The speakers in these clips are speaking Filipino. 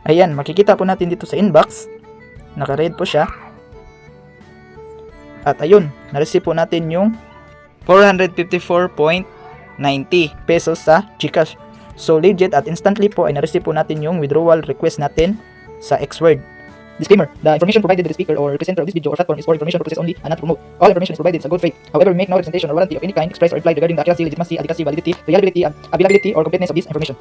Ayan, makikita po natin dito sa inbox. Naka-red po siya. At ayun, na-receive po natin yung 454.90 pesos sa GCash. So legit at instantly po ay na-receive po natin yung withdrawal request natin sa Xword. Disclaimer: the information provided by the speaker or presenter of this video or platform is for information purposes only and not to promote. All information is provided in good faith. However, we make no representation or warranty of any kind expressed or implied regarding the accuracy, legitimacy, adequacy, validity, reliability, availability, or completeness of this information.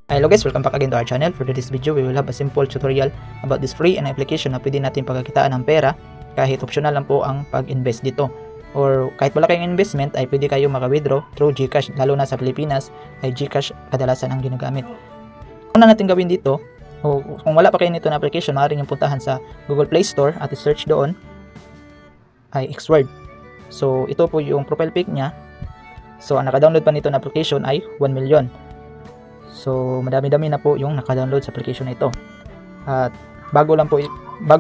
Hello guys, welcome back again to our channel. For this video, we will have a simple tutorial about this free and application na pwede natin pagkakitaan ng pera kahit optional lang po ang pag-invest dito. Or kahit wala kayong investment ay pwede kayo maka-withdraw through GCash. Lalo na sa Pilipinas ay GCash kadalasan ang ginagamit. Una natin gawin dito, o kung wala pa kayo nito na application, maaaring yung puntahan sa Google Play Store at i-search doon ay Xword. So ito po yung profile pic niya. So ang naka-download pa nito na application ay 1 million. So madami-dami na po yung naka-download sa application na ito. At bago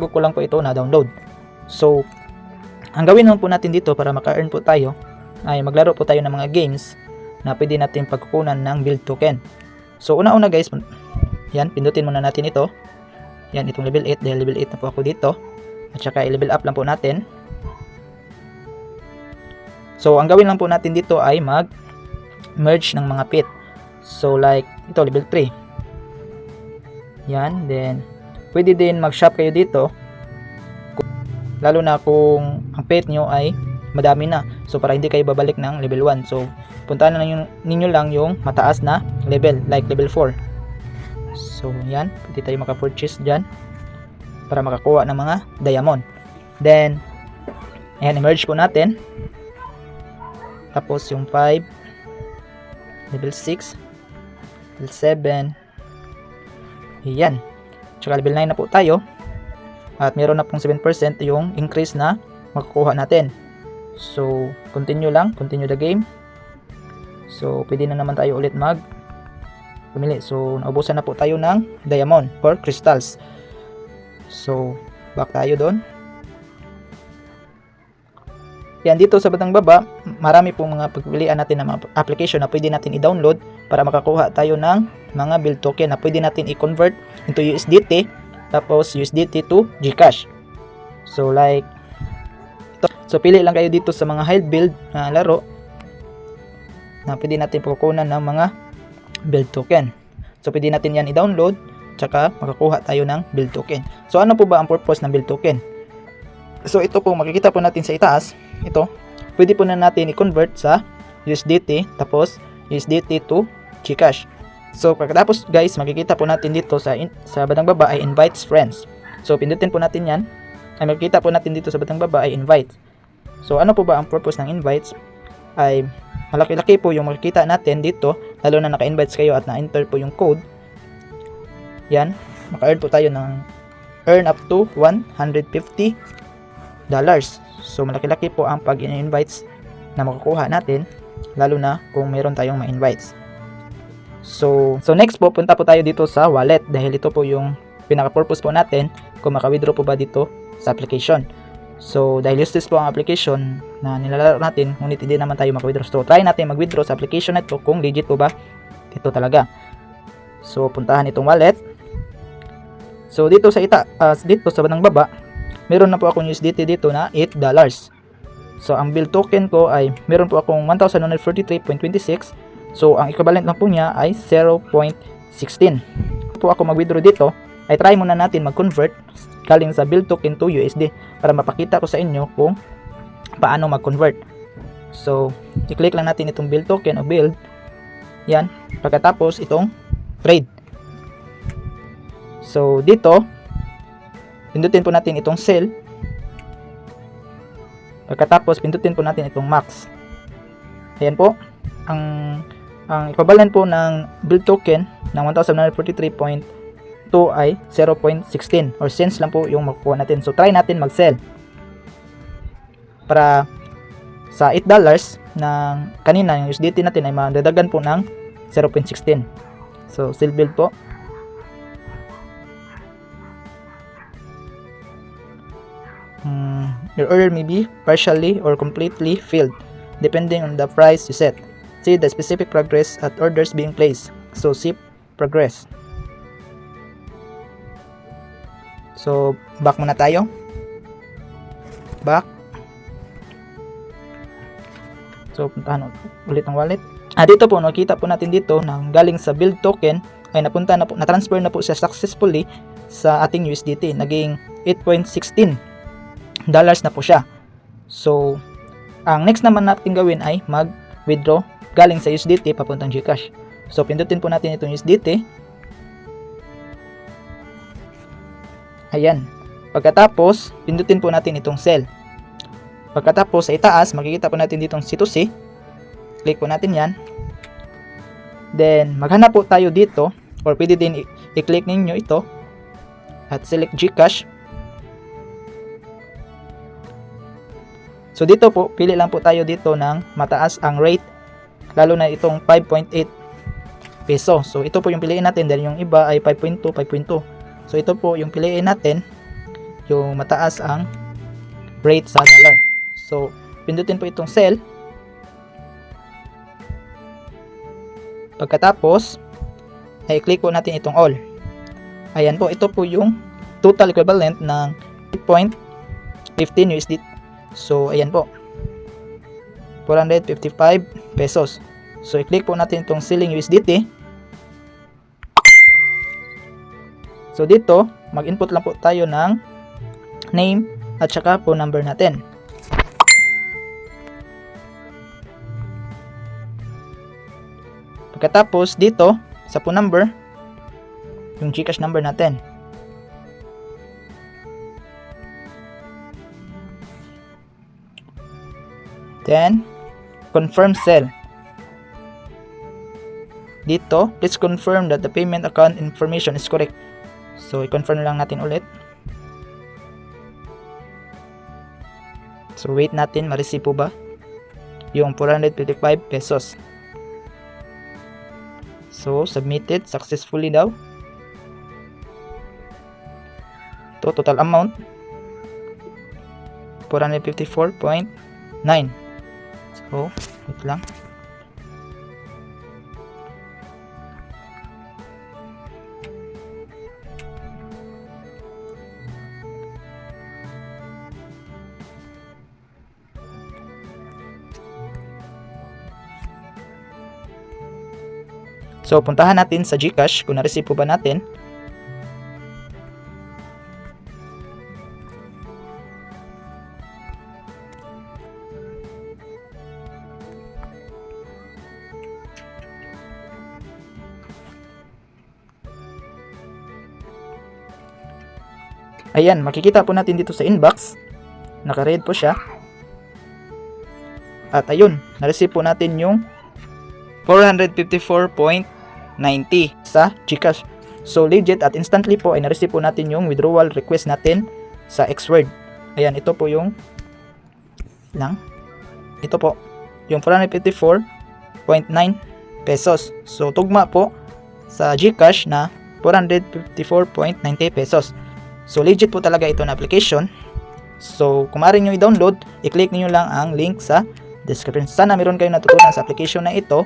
ko lang po ito na-download. So ang gawin naman po natin dito para maka-earn po tayo ay maglaro po tayo ng mga games na pwede natin pagkukunan ng build token. So una-una guys, yan, pindutin muna natin ito. Yan, itong level 8 dahil level 8 na po ako dito. At saka i-level up lang po natin. So ang gawin lang po natin dito ay mag-merge ng mga pit. So like ito level 3. Yan, then pwede din mag-shop kayo dito. Lalo na kung ang pet nyo ay madami na. So para hindi kayo babalik ng level 1. So puntahan na ninyo lang yung mataas na level, like level 4. So yan, pwede tayo maka-purchase dyan para makakuha ng mga diamond. Then ayan, i-merge po natin. Tapos yung 5, level 6, level 7, ayan. Tsaka level 9 na po tayo. At meron na pong 7% yung increase na makukuha natin. So, continue the game. So, pwede na naman tayo ulit pumili. So, naubusan na po tayo ng diamond or crystals. So, back tayo doon. Yan, dito sa batang baba, marami pong mga pagpilian natin ng mga application na pwede natin i-download para makakuha tayo ng mga build token na pwede natin i-convert into USDT. Tapos USDT to GCash. So like ito. So pili lang kayo dito sa mga high build na laro na pwede natin pagkukunan ng mga build token. So pwede natin yan i-download tsaka makakuha tayo ng build token. So ano po ba ang purpose ng build token? So ito po makikita po natin sa itaas. Ito, pwede po na natin i-convert sa USDT tapos USDT to GCash. So pagkatapos guys, makikita po natin dito sa bandang baba ay invites friends. So pindutin po natin yan. Ay makikita po natin dito sa bandang baba ay invite. So ano po ba ang purpose ng invites? Ay malaki-laki po yung makikita natin dito, lalo na naka-invites kayo at na-enter po yung code. Yan, maka-earn po tayo ng earn up to $150. So malaki-laki po ang pag-invites na makukuha natin, lalo na kung meron tayong ma-invites. So next po, punta po tayo dito sa wallet dahil ito po yung pinaka-purpose po natin kung maka-withdraw po ba dito sa application. So dahil useless po ang application na nilalaro natin, ngunit hindi naman tayo maka-withdraw. So try natin mag-withdraw sa application na ito kung legit po ba ito talaga. So puntahan itong wallet. So dito sa dito sa bandang baba, meron na po akong USDT dito na $8. So ang build token ko ay meron po akong 1,143.26. So, ang equivalent lang po niya ay 0.16. Po ako mag-withdraw dito, ay try muna natin mag-convert galing sa build token to USD para mapakita ko sa inyo kung paano mag-convert. So, i-click lang natin itong build token o build. Yan. Pagkatapos, itong trade. So, dito, pindutin po natin itong sell. Pagkatapos, pindutin po natin itong max. Ayan po. Ang equivalent po ng build token ng 1,943.2 ay 0.16 or cents lang po yung makukuha natin. So try natin mag-sell para sa $8 ng kanina yung USDT natin ay madadagan po ng 0.16. So sell build po. Your order may be partially or completely filled depending on the price you set. See the specific progress at orders being placed. So see progress. So back muna tayo. Back. So puntahan ulit ang wallet. Dito po nakita po natin dito na galing sa build token ay napunta na po, na-transfer na po siya successfully sa ating USDT. Naging 8.16 dollars na po siya. So ang next naman natin gawin ay mag-withdraw galing sa USDT papuntang GCash. So pindutin po natin itong USDT. Ayan. Pagkatapos pindutin po natin itong sell. Pagkatapos sa itaas makikita po natin ditong C2C. Click po natin yan. Then maghanap po tayo dito, or pwede din i-click ninyo ito at select GCash. So dito po, pili lang po tayo dito ng mataas ang rate, lalo na itong 5.8 peso. So ito po yung piliin natin dahil yung iba ay 5.2, 5.2. So ito po yung piliin natin, yung mataas ang rate sa dollar. So pindutin po itong sell. Pagkatapos ay click po natin itong all. Ayan po, ito po yung total equivalent ng 8.15 USD. So ayan po, 455 pesos. So i-click po natin itong selling USDT. So dito mag-input lang po tayo ng name at saka po number natin. Pagkatapos dito sa phone number, yung GCash number natin. Then confirm sell. Dito, please confirm that the payment account information is correct. So i-confirm lang natin ulit. So wait natin, ma-receive po ba yung 455 pesos. So submitted successfully daw. Ito total amount 454.9. So wait lang. So puntahan natin sa GCash kung na-receive po ba natin. Ayan, makikita po natin dito sa inbox. Naka-red po siya. At ayun, na-receive po natin yung 454.90 sa GCash. So legit at instantly po ay na-receive po natin yung withdrawal request natin sa Xword. Ayan, ito po yung ito po yung 454.9 pesos. So tugma po sa GCash na 454.90 pesos. So legit po talaga ito na application. So kung maaari nyo i-download, i-click niyo lang ang link sa description. Sana meron kayong natutunan sa application na ito.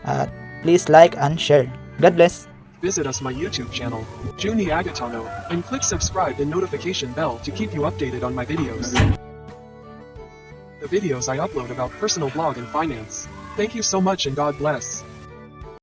At please like and share. God bless. Visit us my YouTube channel, Juni Agatano, and click subscribe and notification bell to keep you updated on my videos. The videos I upload about personal blog and finance. Thank you so much and God bless.